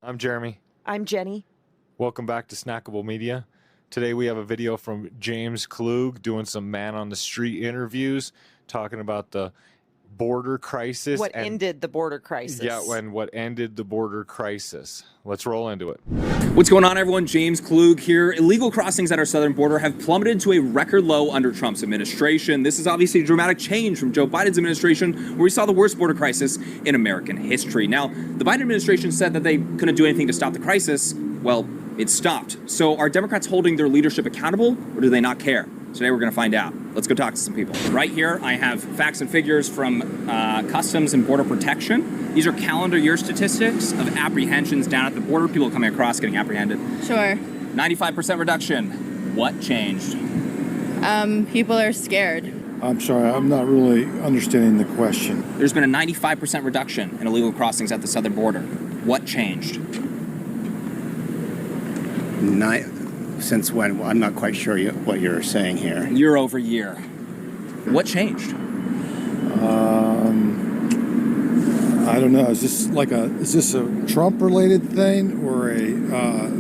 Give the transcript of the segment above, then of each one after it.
I'm Jeremy. I'm Jenny. Welcome back to Snackable Media. Today we have a video from James Klug doing some man-on-the-street interviews, talking about the border crisis. What ended the border crisis. Yeah, what ended the border crisis. Let's roll into it. What's going on, everyone? James Klug here. Illegal crossings at our southern border have plummeted to a record low under Trump's administration. This is obviously a dramatic change from Joe Biden's administration, where we saw the worst border crisis in American history. Now, the Biden administration said that they couldn't do anything to stop the crisis. Well, it stopped. So are Democrats holding their leadership accountable, or do they not care? Today we're going to find out. Let's go talk to some people. Right here, I have facts and figures from Customs and Border Protection. These are calendar year statistics of apprehensions down at the border, people coming across getting apprehended. Sure. 95% reduction. What changed? People are scared. I'm sorry, I'm not really understanding the question. There's been a 95% reduction in illegal crossings at the southern border. What changed? Since when? Well, I'm not quite sure what you're saying here. Year over year. What changed? I don't know. Is this a Trump-related thing or a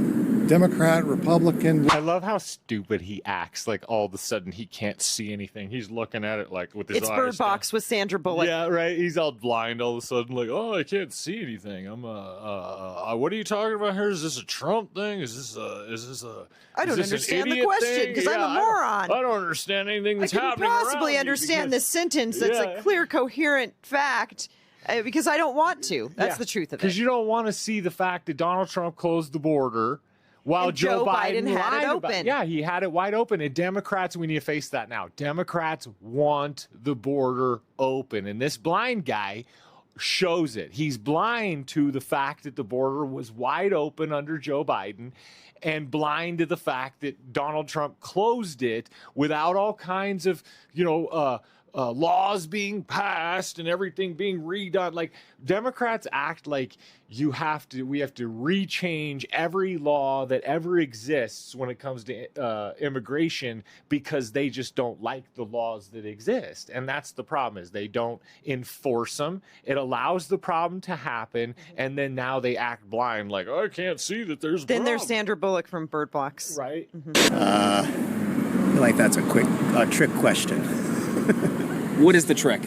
Democrat, Republican? I love how stupid he acts. Like all of a sudden he can't see anything. He's looking at it like with his eyes. It's Bird Box with Sandra Bullock. Yeah, right. He's all blind all of a sudden, like, oh, I can't see anything. What are you talking about here? Is this a Trump thing? Is this a? I don't understand the question because I'm a moron. I don't understand anything that's I happening. couldn't possibly understand this sentence that's a clear, coherent fact because I don't want to. That's the truth of it. Because you don't want to see the fact that Donald Trump closed the border. While and Joe Biden had it open. Yeah, he had it wide open. And Democrats, we need to face that now. Democrats want the border open. And this blind guy shows it. He's blind to the fact that the border was wide open under Joe Biden and blind to the fact that Donald Trump closed it without all kinds of, laws being passed and everything being redone. Like Democrats act like we have to rechange every law that ever exists when it comes to immigration because they just don't like the laws that exist. And that's the problem, is they don't enforce them. It allows the problem to happen. And then now they act blind, like, oh, I can't see that there's a Then problem. there's Sandra Bullock from Bird Box. Right. I feel like that's a trick question. What is the trick?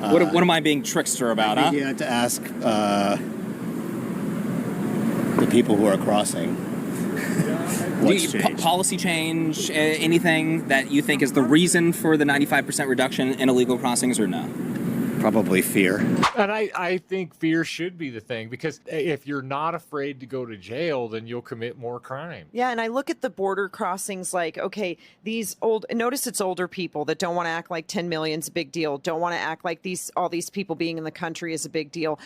What am I being trickster about, huh? You have to ask the people who are crossing. What's changed? Policy change, anything that you think is the reason for the 95% reduction in illegal crossings, or no? Probably fear. And I think fear should be the thing, because if you're not afraid to go to jail, then you'll commit more crime. Yeah, and I look at the border crossings like, okay, notice it's older people that don't want to act like 10 million's a big deal, don't want to act like all these people being in the country is a big deal.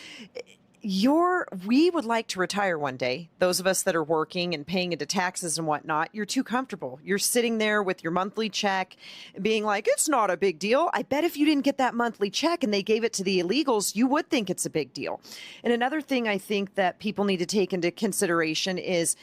We would like to retire one day. Those of us that are working and paying into taxes and whatnot, you're too comfortable. You're sitting there with your monthly check being like, it's not a big deal. I bet if you didn't get that monthly check and they gave it to the illegals, you would think it's a big deal. And another thing I think that people need to take into consideration is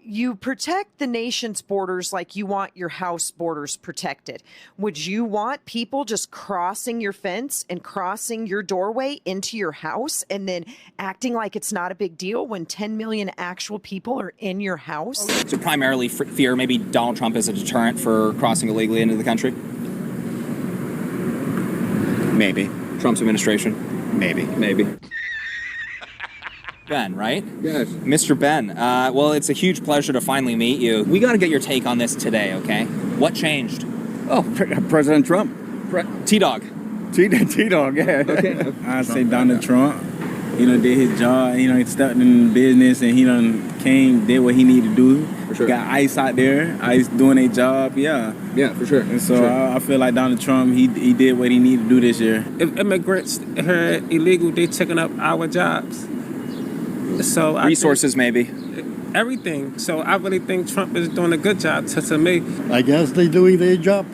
you protect the nation's borders like you want your house borders protected. Would you want people just crossing your fence and crossing your doorway into your house and then acting like it's not a big deal when 10 million actual people are in your house? So primarily fear, maybe Donald Trump is a deterrent for crossing illegally into the country? Maybe. Trump's administration? Maybe. Ben, right? Yes. Mr. Ben, well, it's a huge pleasure to finally meet you. We got to get your take on this today, okay? What changed? Oh, President Trump. T-Dog. T-Dog, yeah. Okay. I say Donald Trump, did his job. He stepped in business and he did what he needed to do. For sure. Got ICE out there, ICE doing their job, yeah. Yeah, for sure. And so I feel like Donald Trump, he did what he needed to do this year. If immigrants are illegal, they taking up our jobs. So resources, maybe. Everything. So I really think Trump is doing a good job to me. I guess they're doing their job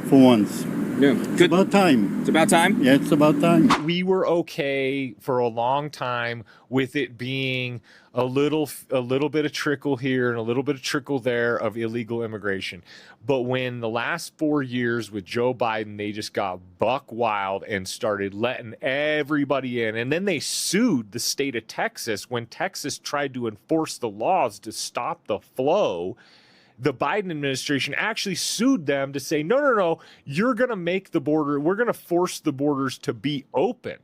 for once. Yeah. It's about time. It's about time. Yeah, it's about time. We were okay for a long time with it being a little bit of trickle here and a little bit of trickle there of illegal immigration. But when the last 4 years with Joe Biden, they just got buck wild and started letting everybody in. And then they sued the state of Texas when Texas tried to enforce the laws to stop the flow. The Biden administration actually sued them to say, no, you're going to make the border, we're going to force the borders to be open.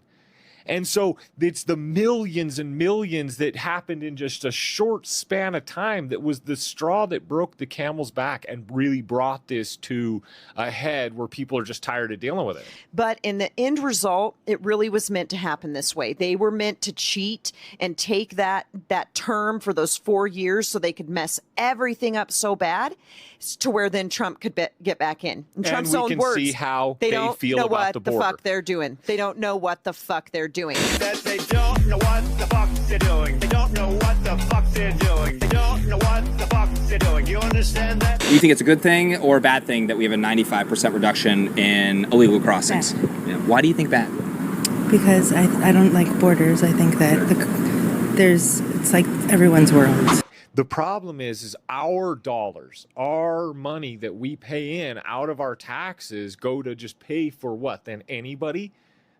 And so it's the millions and millions that happened in just a short span of time that was the straw that broke the camel's back and really brought this to a head where people are just tired of dealing with it. But in the end result, it really was meant to happen this way. They were meant to cheat and take that term for those 4 years so they could mess everything up so bad to where then Trump could get back in. In Trump's and we own can words, see how they don't feel know about what the border. fuck they're doing. They don't know what the fuck they're doing. That they don't know what the fuck they're doing. They don't know what the fuck they're doing. They don't know what the fuck they're doing. You understand that? Do you think it's a good thing or a bad thing that we have a 95% reduction in illegal crossings? Bad. Yeah. Why do you think that? Because I don't like borders. I think that it's like everyone's world. The problem is our dollars, our money that we pay in out of our taxes go to just pay for what? Then anybody?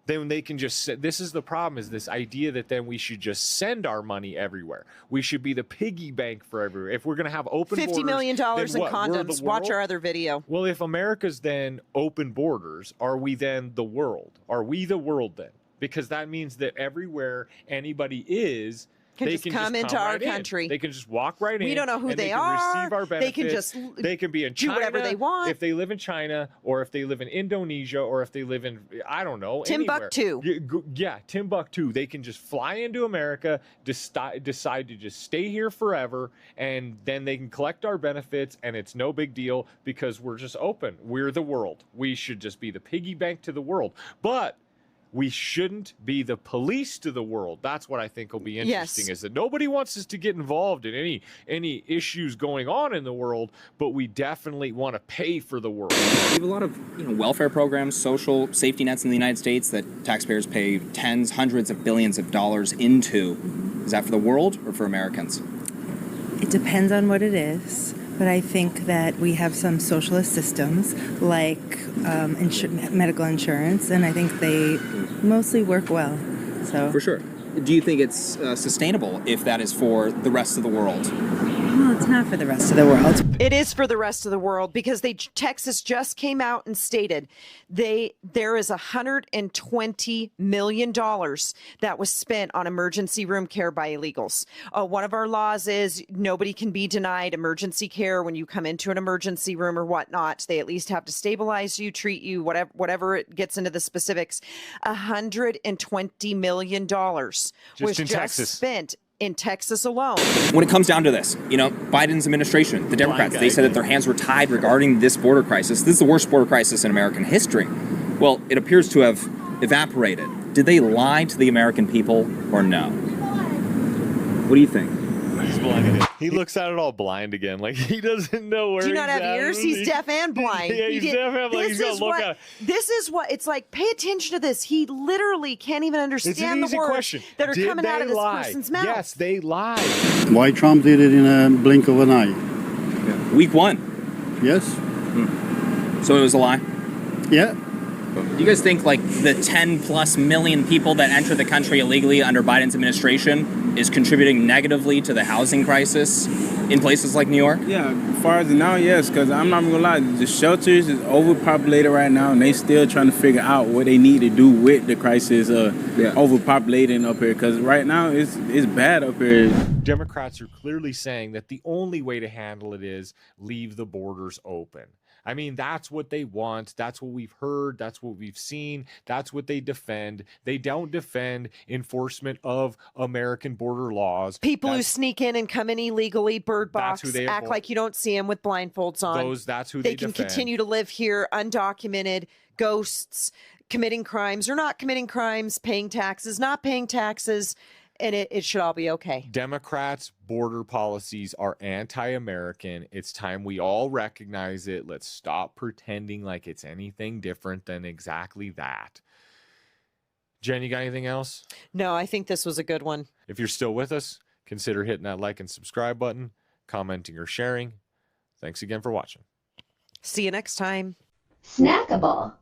Then they can just, this is the problem, is this idea that then we should just send our money everywhere. We should be the piggy bank for everywhere. If we're going to have open borders. $50 million in then what? We're the condoms. Watch world? our other video. Well, if America's then open borders, are we then the world? Are we the world then? Because that means that everywhere anybody is, Can just come into our right in. country. They can just walk right in. We don't know who and they can are. Receive our benefits. They can just they can be in do China whatever they want. if they live in China, or if they live in Indonesia, or if they live in, I don't know, Timbuktu. Anywhere. Yeah, Timbuktu. They can just fly into America, decide to just stay here forever, and then they can collect our benefits, and it's no big deal because we're just open. We're the world. We should just be the piggy bank to the world. But we shouldn't be the police to the world. That's what I think will be interesting, Yes. is that nobody wants us to get involved in any issues going on in the world, but we definitely want to pay for the world. We have a lot of welfare programs, social safety nets in the United States that taxpayers pay tens, hundreds of billions of dollars into. Is that for the world or for Americans? It depends on what it is, but I think that we have some socialist systems like medical insurance, and I think they mostly work well. So For sure. Do you think it's sustainable if that is for the rest of the world? well, it's not for the rest of the world. It is for the rest of the world because Texas just came out and stated there is $120 million that was spent on emergency room care by illegals. One of our laws is nobody can be denied emergency care when you come into an emergency room or whatnot. They at least have to stabilize you, treat you, whatever it gets into the specifics. $120 million was in Texas. spent in Texas alone. When it comes down to this, Biden's administration, the Democrats, they said that their hands were tied regarding this border crisis. This is the worst border crisis in American history. Well, it appears to have evaporated. Did they lie to the American people or no? What do you think? He's blinded. He looks at it all blind again, like he doesn't know where. Do you not he's have at. ears? He's deaf and blind. Yeah, he's deaf and blind. He's gonna look at it. This is what it's like. Pay attention to this. He literally can't even It's an understand easy the words question. that are Did coming out they of this lie? person's mouth. Yes, they lied. Why Trump did it in a blink of an eye? Week 1. Yes? So it was a lie? Yeah. Do you guys think the 10 plus million people that enter the country illegally under Biden's administration is contributing negatively to the housing crisis in places like New York? Yeah, as far as now, yes, because I'm not gonna lie, the shelters is overpopulated right now, and they still trying to figure out what they need to do with the crisis of overpopulating up here. Because right now it's bad up here. Democrats are clearly saying that the only way to handle it is leave the borders open. I mean, that's what they want. That's what we've heard. That's what we've seen. That's what they defend. They don't defend enforcement of American border laws. People who sneak in and come in illegally, bird box, who they act avoid. like you don't see them with blindfolds on. That's who they can defend. continue to live here undocumented, ghosts, committing crimes or not committing crimes, paying taxes, not paying taxes. And it should all be okay. Democrats' border policies are anti-American. It's time we all recognize it. Let's stop pretending like it's anything different than exactly that. Jen, you got anything else? No, I think this was a good one. If you're still with us, consider hitting that like and subscribe button, commenting or sharing. Thanks again for watching. See you next time. Snackable.